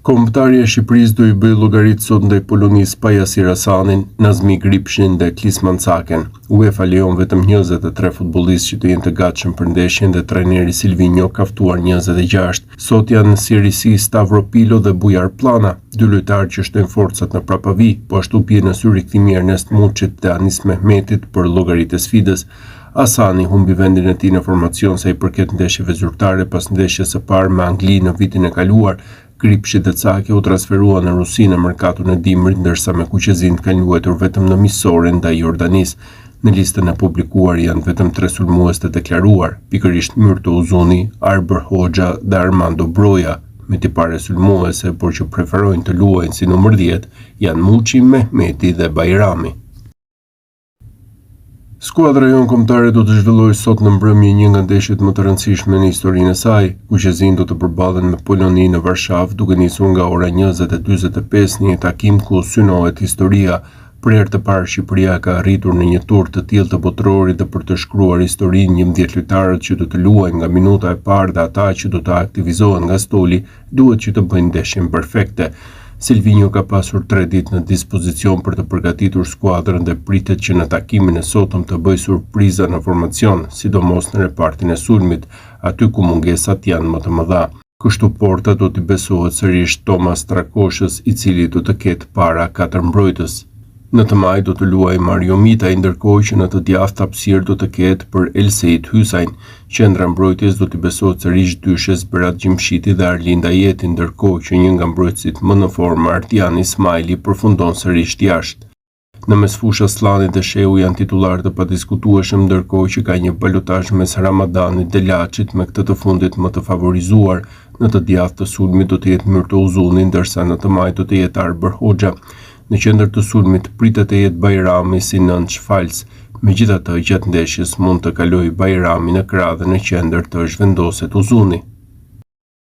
Kombëtarja e Shqipërisë do I bëjë llogaritë sot ndaj Polonisë pa Yasir Hasanin, Nazmi Gripshin dhe Klisman Caken. UEFA lejon vetëm 23 futbollistë që të jenë të gatshëm për ndeshjen dhe trajneri Silvinho ka ftuar 26. Sot janë në Serie C Stavropilo dhe Bujar Plana, dy lojtarë që shtojnë forcat në Prapavi, po ashtu bie në sy rikthimi I Ernest Muçit dhe Anis Mehmetit për llogaritë e sfidës. Hasani humbi vendin e tij në formacion sa I përket ndeshjeve zyrtare pas ndeshjes së parë me Anglinë në vitin e kaluar. Gripshi dhe Cake u transferuan në Rusi në mërkatun e dimrit, ndërsa me Kuqezin kanë luajtur vetëm në miqësore ndaj Jordanisë. Në listën e publikuar janë vetëm 3 sulmues të deklaruar, pikërisht Myrto Uzuni, Arber Hoxha dhe Armando Broja, me tipare sulmuese, por që preferojnë të luajnë si numër 10, janë Muçi, Mehmeti dhe Bajrami. Skuadra jon kombëtare do të zhvillojë sot në mbrëmje një nga ndeshjet më të rëndësishme në historinë e saj. Kuqezin do të përballen me Poloni në Varshavë, duke nisur nga ora 20:45 në një takim ku synohet historia. Për herë të parë Shqipëria ka arritur në një tur të tillë të botrorit dhe për të shkruar historinë 11 lojtarët që do të luajnë nga minuta e parë dhe ata që do të aktivizohen nga stoli duhet që të bëjnë ndeshjen perfekte. Silvinho ka pasur 3 ditë në dispozicion për të përgatitur skuadrën dhe pritet që në takimin e sotëm të bëjë surpriza në formacion, sidomos në repartin e sulmit, aty ku mungesat janë më të mëdha. Kështu porta do t'i besohet sërish Tomas Trakoshës, I cili do të ketë para 4 mbrojtës. Në të maj do të luajë Mario Mita, ndërkohë që në të djathtë hapësirë do të ketë për Elseit Hysain. Qendra mbrojtjes do t'i besohet sërish dyshes Berat Gjimshiti dhe Arlinda Jeti, ndërkohë që një nga mbrojtësit më në formë Artian Ismaili përfundon sërish jashtë. Në mesfusha Slani dhe Shehu janë titular të padiskutueshëm, ndërkohë që ka një balotazh mes Ramadanit dhe Laçit, me këtë të fundit më të favorizuar. Në të djathtë të sulmit do të jetë Myrto Uzuni, ndërsa në të maj do të jetë Arber Hoxha. Në qendër të sulmit pritet të jetë Bajrami si nënç falës. Megjithatë, gjatë ndeshjes mund të kalojë Bajrami në krah dhe në qendër të zhvendoset Uzuni.